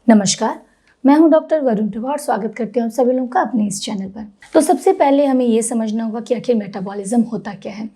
नमस्कार, मैं हूं डॉक्टर वरुण प्रभा और स्वागत करती हूं आप सभी लोगों का अपने इस चैनल पर। तो सबसे पहले हमें ये समझना होगा कि आखिर मेटाबॉलिज्म होता क्या है।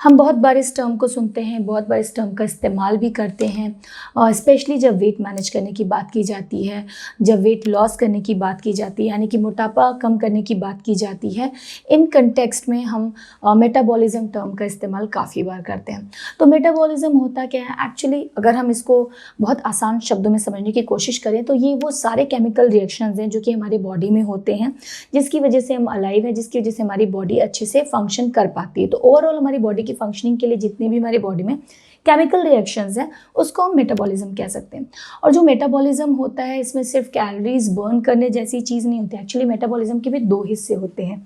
हम बहुत बार इस टर्म को सुनते हैं, बहुत बार इस टर्म का इस्तेमाल भी करते हैं और स्पेशली जब वेट मैनेज करने की बात की जाती है, जब वेट लॉस करने की बात की जाती है, यानी कि मोटापा कम करने की बात की जाती है। इन कंटेक्स्ट में हम मेटाबॉलिज्म टर्म का इस्तेमाल काफ़ी बार करते हैं। तो मेटाबॉलिज्म होता क्या है एक्चुअली, अगर हम इसको बहुत आसान शब्दों में समझने की कोशिश करें तो ये वो सारे केमिकल रिएक्शंस हैं जो कि हमारे बॉडी में होते हैं, जिसकी वजह से हम अलाइव है, जिसकी वजह से हमारी बॉडी अच्छे से फंक्शन कर पाती है। तो ओवरऑल हमारी बॉडी की फंक्शनिंग के लिए जितने भी हमारी बॉडी में केमिकल रिएक्शंस हैं उसको हम मेटाबॉलिज्म कह सकते हैं। और जो मेटाबॉलिज्म होता है इसमें सिर्फ कैलोरीज बर्न करने जैसी चीज़ नहीं होती। एक्चुअली मेटाबॉलिज्म के भी दो हिस्से होते हैं,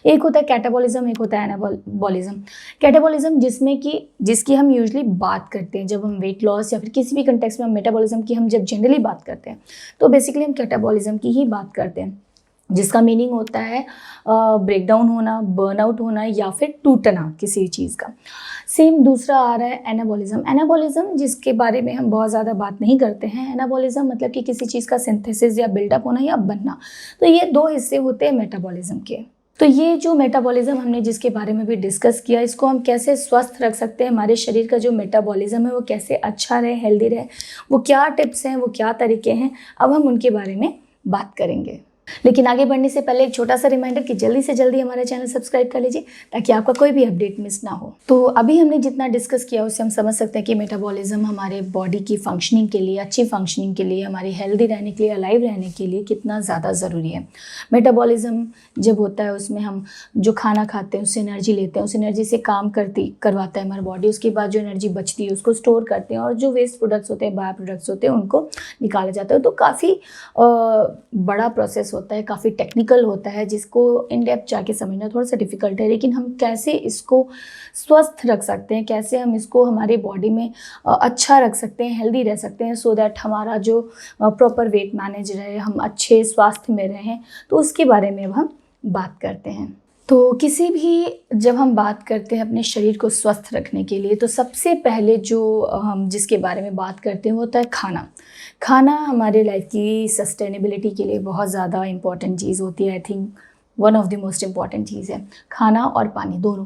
एक होता है कैटाबॉलिज्म, एक होता है एनाबॉलिज्म। कैटाबॉलिज्म जिसकी हम यूजुअली बात करते हैं जब हम वेट लॉस या फिर किसी भी कंटेक्स्ट में हम मेटाबॉलिज्म की हम जब जनरली बात करते हैं तो बेसिकली हम कैटाबॉलिज्म की ही बात करते हैं, जिसका मीनिंग होता है ब्रेकडाउन होना, बर्नआउट होना या फिर टूटना किसी चीज़ का। सेम दूसरा आ रहा है एनाबॉलिज्म। एनाबॉलिज्म जिसके बारे में हम बहुत ज़्यादा बात नहीं करते हैं। एनाबॉलिज्म मतलब कि किसी चीज़ का सिंथेसिस या बिल्डअप होना या बनना। तो ये दो हिस्से होते हैं मेटाबॉलिज्म के। तो ये जो मेटाबॉलिज्म हमने जिसके बारे में भी डिस्कस किया, इसको हम कैसे स्वस्थ रख सकते हैं, हमारे शरीर का जो मेटाबॉलिज्म है वो कैसे अच्छा रहे, हेल्दी रहे, वो क्या टिप्स हैं, वो क्या तरीके हैं, अब हम उनके बारे में बात करेंगे। लेकिन आगे बढ़ने से पहले एक छोटा सा रिमाइंडर कि जल्दी से जल्दी हमारा चैनल सब्सक्राइब कर लीजिए ताकि आपका कोई भी अपडेट मिस ना हो। तो अभी हमने जितना डिस्कस किया उससे हम समझ सकते हैं कि मेटाबॉलिज्म हमारे बॉडी की फंक्शनिंग के लिए, अच्छी फंक्शनिंग के लिए, हमारी हेल्दी रहने के लिए, अलाइव रहने के लिए कितना ज़्यादा ज़रूरी है। मेटाबॉलिज्म जब होता है उसमें हम जो खाना खाते हैं उससे एनर्जी लेते हैं, उस एनर्जी से काम करवाता है हमारी बॉडी। उसके बाद जो एनर्जी बचती है उसको स्टोर करते हैं और जो वेस्ट प्रोडक्ट्स होते हैं, बाय प्रोडक्ट्स होते हैं, उनको निकाला जाता है। तो काफ़ी बड़ा प्रोसेस होता है, काफ़ी टेक्निकल होता है, जिसको इन डेप्थ जाके समझना थोड़ा सा डिफिकल्ट है। लेकिन हम कैसे इसको स्वस्थ रख सकते हैं, कैसे हम इसको हमारी बॉडी में अच्छा रख सकते हैं, हेल्दी रह सकते हैं, सो दैट हमारा जो प्रॉपर वेट मैनेज रहे, हम अच्छे स्वास्थ्य में रहें, तो उसके बारे में अब हम बात करते हैं। तो किसी भी जब हम बात करते हैं अपने शरीर को स्वस्थ रखने के लिए तो सबसे पहले जो हम जिसके बारे में बात करते हैं वो होता है खाना। खाना हमारे लाइफ की सस्टेनेबिलिटी के लिए बहुत ज़्यादा इम्पॉर्टेंट चीज़ होती है। I think one of the most important चीज़ है खाना और पानी दोनों।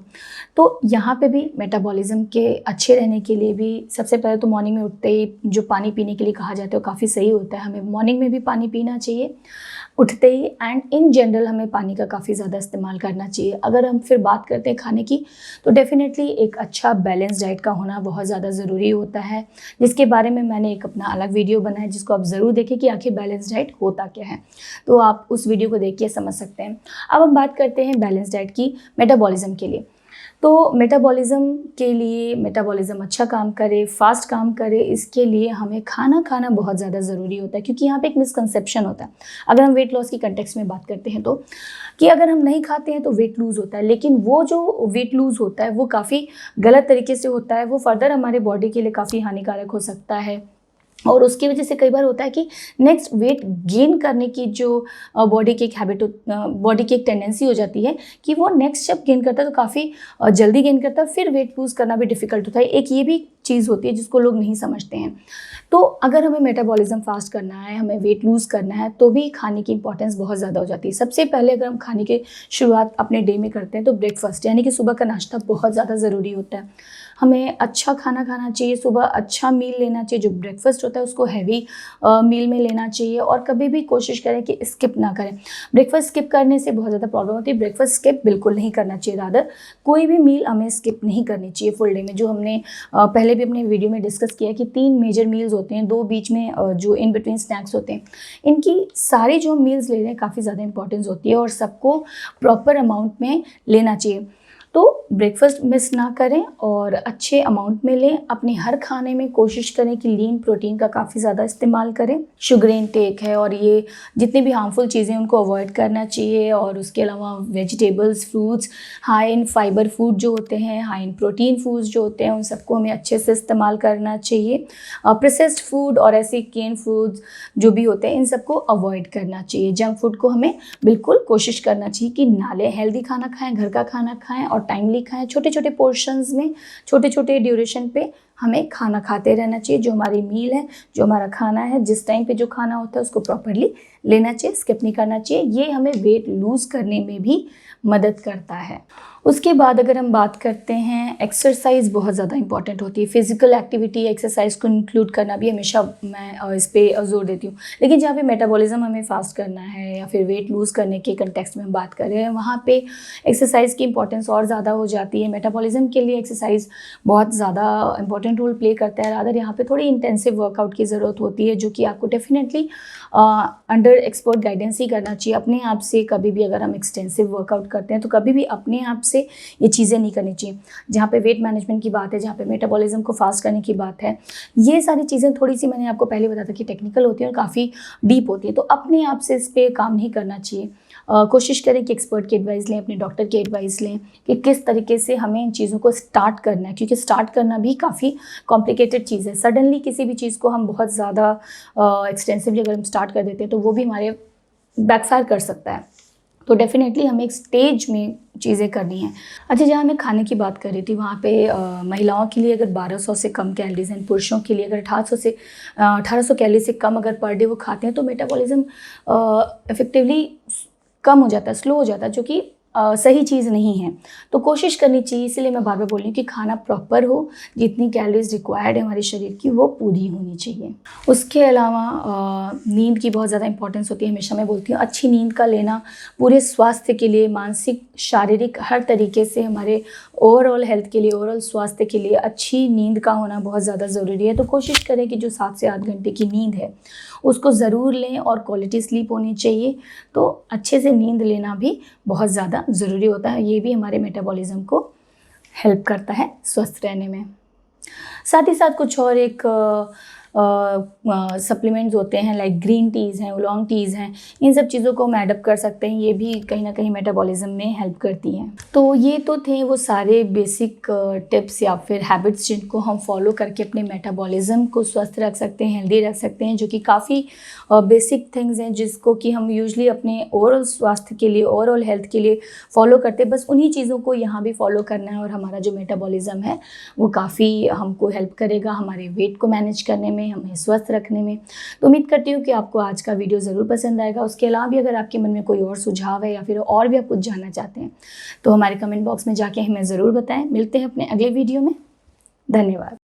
तो यहाँ पे भी मेटाबॉलिज्म के अच्छे रहने के लिए भी सबसे पहले तो मॉर्निंग में उठते ही जो पानी पीने के लिए कहा जाता है वो काफ़ी सही होता है। हमें मॉर्निंग में भी पानी पीना चाहिए उठते ही, एंड इन जनरल हमें पानी का काफ़ी ज़्यादा इस्तेमाल करना चाहिए। अगर हम फिर बात करते हैं खाने की तो डेफिनेटली एक अच्छा बैलेंस डाइट का होना बहुत ज़्यादा ज़रूरी होता है, जिसके बारे में मैंने एक अपना अलग वीडियो बनाया जिसको आप ज़रूर देखें कि आखिर बैलेंस डाइट होता क्या है। तो आप उस वीडियो को देख के समझ सकते हैं। अब हम बात करते हैं बैलेंस डाइट की मेटाबॉलिज्म के लिए। तो मेटाबॉलिज्म के लिए, मेटाबॉलिज्म अच्छा काम करे, फास्ट काम करे, इसके लिए हमें खाना खाना बहुत ज़्यादा ज़रूरी होता है। क्योंकि यहाँ पे एक मिसकंसेप्शन होता है अगर हम वेट लॉस की कंटेक्स्ट में बात करते हैं तो, कि अगर हम नहीं खाते हैं तो वेट लूज़ होता है। लेकिन वो जो वेट लूज़ होता है वो काफ़ी गलत तरीके से होता है, वो फर्दर हमारे बॉडी के लिए काफ़ी हानिकारक हो सकता है। और उसकी वजह से कई बार होता है कि नेक्स्ट वेट गेन करने की जो बॉडी की एक हैबिट, बॉडी की एक टेंडेंसी हो जाती है कि वो नेक्स्ट जब गेन करता है तो काफ़ी जल्दी गेन करता है, फिर वेट लूज़ करना भी डिफ़िकल्ट होता है। एक ये भी चीज़ होती है जिसको लोग नहीं समझते हैं। तो अगर हमें मेटाबॉलिज्म फास्ट करना है, हमें वेट लूज़ करना है, तो भी खाने की इंपॉर्टेंस बहुत ज़्यादा हो जाती है। सबसे पहले अगर हम खाने की शुरुआत अपने डे में करते हैं तो ब्रेकफास्ट यानी कि सुबह का नाश्ता बहुत ज़्यादा ज़रूरी होता है। हमें अच्छा खाना खाना चाहिए, सुबह अच्छा मील लेना चाहिए। जो ब्रेकफास्ट होता है उसको हैवी मील में लेना चाहिए और कभी भी कोशिश करें कि स्किप ना करें। ब्रेकफास्ट स्किप करने से बहुत ज़्यादा प्रॉब्लम होती है। ब्रेकफास्ट स्किप बिल्कुल नहीं करना चाहिए। रादर कोई भी मील हमें स्किप नहीं करनी चाहिए फुल डे में। जो हमने पहले भी अपने वीडियो में डिस्कस किया कि 3 मेजर मील्स होते हैं, 2 बीच में जो इन बिटवीन स्नैक्स होते हैं, इनकी सारी जो मील्स ले रहे हैं काफ़ी ज़्यादा इंपॉर्टेंस होती है और सबको प्रॉपर अमाउंट में लेना चाहिए। तो ब्रेकफास्ट मिस ना करें और अच्छे अमाउंट में लें। अपने हर खाने में कोशिश करें कि लीन प्रोटीन का काफ़ी ज़्यादा इस्तेमाल करें। शुगर इनटेक है और ये जितनी भी हार्मफुल चीज़ें उनको अवॉइड करना चाहिए। और उसके अलावा vegetables, fruits, high in fibre food जो होते हैं, हाई इन प्रोटीन फूड्स जो होते हैं, उन सबको हमें अच्छे से इस्तेमाल करना चाहिए। प्रोसेस्ड फूड और ऐसे केन फूड्स जो भी होते हैं इन सबको अवॉइड करना चाहिए। जंक फूड को हमें बिल्कुल कोशिश करना चाहिए कि ना लें। हेल्दी खाना खाएं, घर का खाना खाएं और टाइमली खाएं। छोटे छोटे पोर्शंस में, छोटे छोटे ड्यूरेशन पे हमें खाना खाते रहना चाहिए। जो हमारी मील है, जो हमारा खाना है, जिस टाइम पे जो खाना होता है उसको प्रॉपरली लेना चाहिए, स्किप नहीं करना चाहिए। ये हमें वेट लूज़ करने में भी मदद करता है। उसके बाद अगर हम बात करते हैं, एक्सरसाइज बहुत ज़्यादा इंपॉर्टेंट होती है। फिजिकल एक्टिविटी, एक्सरसाइज को इंक्लूड करना भी हमेशा मैं इस पर जोर देती हूँ। लेकिन जहाँ पे मेटाबॉलिज्म हमें फास्ट करना है या फिर वेट लूज़ करने के कंटेक्स्ट में हम बात कर रहे हैं, वहाँ पे एक्सरसाइज की इंपॉर्टेंस और ज़्यादा हो जाती है। मेटाबॉलिज्म के लिए एक्सरसाइज बहुत ज़्यादा इंपॉर्टेंट रोल प्ले करता है। रादर यहाँ पे थोड़ी इंटेंसिव वर्कआउट की ज़रूरत होती है, जो कि आपको डेफिनेटली अंडर एक्सपर्ट गाइडेंस ही करना चाहिए। अपने आप से कभी भी अगर हम एक्सटेंसिव वर्कआउट करते हैं तो कभी भी अपने आप से ये चीज़ें नहीं करनी चाहिए। जहाँ पे वेट मैनेजमेंट की बात है, जहाँ पे मेटाबॉलिज्म को फास्ट करने की बात है, ये सारी चीज़ें थोड़ी सी, मैंने आपको पहले बताया था कि टेक्निकल होती है और काफ़ी डीप होती है। तो अपने आप से इस पर काम नहीं करना चाहिए। कोशिश करें कि एक्सपर्ट की एडवाइस लें, अपने डॉक्टर की एडवाइस लें कि किस तरीके से हमें इन चीज़ों को स्टार्ट करना है, क्योंकि स्टार्ट करना भी काफ़ी कॉम्प्लिकेटेड चीज़ है। सडनली किसी भी चीज़ को हम बहुत ज़्यादा एक्सटेंसिवली अगर हम स्टार्ट कर देते हैं तो वो भी हमारे बैकफायर कर सकता है। तो डेफिनेटली हमें एक स्टेज में चीज़ें करनी हैं। अच्छा, जहाँ मैं खाने की बात कर रही थी, वहाँ पे महिलाओं के लिए अगर 1200 से कम कैलोरीज हैं, पुरुषों के लिए अगर 1800 कैलोरी से कम अगर पर डे वो खाते हैं तो मेटाबॉलिज्म इफेक्टिवली कम हो जाता है, स्लो हो जाता है, जो कि सही चीज़ नहीं है। तो कोशिश करनी चाहिए, इसलिए मैं बार बार बोल रही हूँ कि खाना प्रॉपर हो, जितनी कैलोरीज रिक्वायर्ड है हमारे शरीर की वो पूरी होनी चाहिए। उसके अलावा नींद की बहुत ज़्यादा इंपॉर्टेंस होती है। हमेशा मैं बोलती हूँ अच्छी नींद का लेना पूरे स्वास्थ्य के लिए, मानसिक, शारीरिक, हर तरीके से हमारे ओवरऑल हेल्थ के लिए, ओवरऑल स्वास्थ्य के लिए अच्छी नींद का होना बहुत ज़्यादा ज़रूरी है। तो कोशिश करें कि जो 7 से 8 घंटे की नींद है उसको ज़रूर लें और क्वालिटी स्लीप होनी चाहिए। तो अच्छे से नींद लेना भी बहुत ज़्यादा ज़रूरी होता है। ये भी हमारे मेटाबॉलिज्म को हेल्प करता है स्वस्थ रहने में। साथ ही साथ कुछ और एक सप्लीमेंट्स होते हैं, लाइक ग्रीन टीज़ हैं, उलोंग टीज़ हैं, इन सब चीज़ों को हम एडप्ट कर सकते हैं। ये भी कहीं ना कहीं मेटाबॉलिज्म में हेल्प करती हैं। तो ये तो थे वो सारे बेसिक टिप्स या फिर हैबिट्स जिनको हम फॉलो करके अपने मेटाबॉलिज्म को स्वस्थ रख सकते हैं, हेल्दी रख सकते हैं, जो कि काफ़ी बेसिक थिंग्स हैं जिसको कि हम यूजली अपने ओवरऑल स्वास्थ्य के लिए, ओवरऑल हेल्थ के लिए फॉलो करते हैं। बस उन्हीं चीज़ों को यहाँ भी फॉलो करना है और हमारा जो मेटाबॉलिज्म है वो काफ़ी हमको हेल्प करेगा हमारे वेट को मैनेज करने में, हमें स्वस्थ रखने में। तो उम्मीद करती हूँ कि आपको आज का वीडियो ज़रूर पसंद आएगा। उसके अलावा भी अगर आपके मन में कोई और सुझाव है या फिर और भी आप कुछ जानना चाहते हैं तो हमारे कमेंट बॉक्स में जाके हमें ज़रूर बताएं। मिलते हैं अपने अगले वीडियो में। धन्यवाद।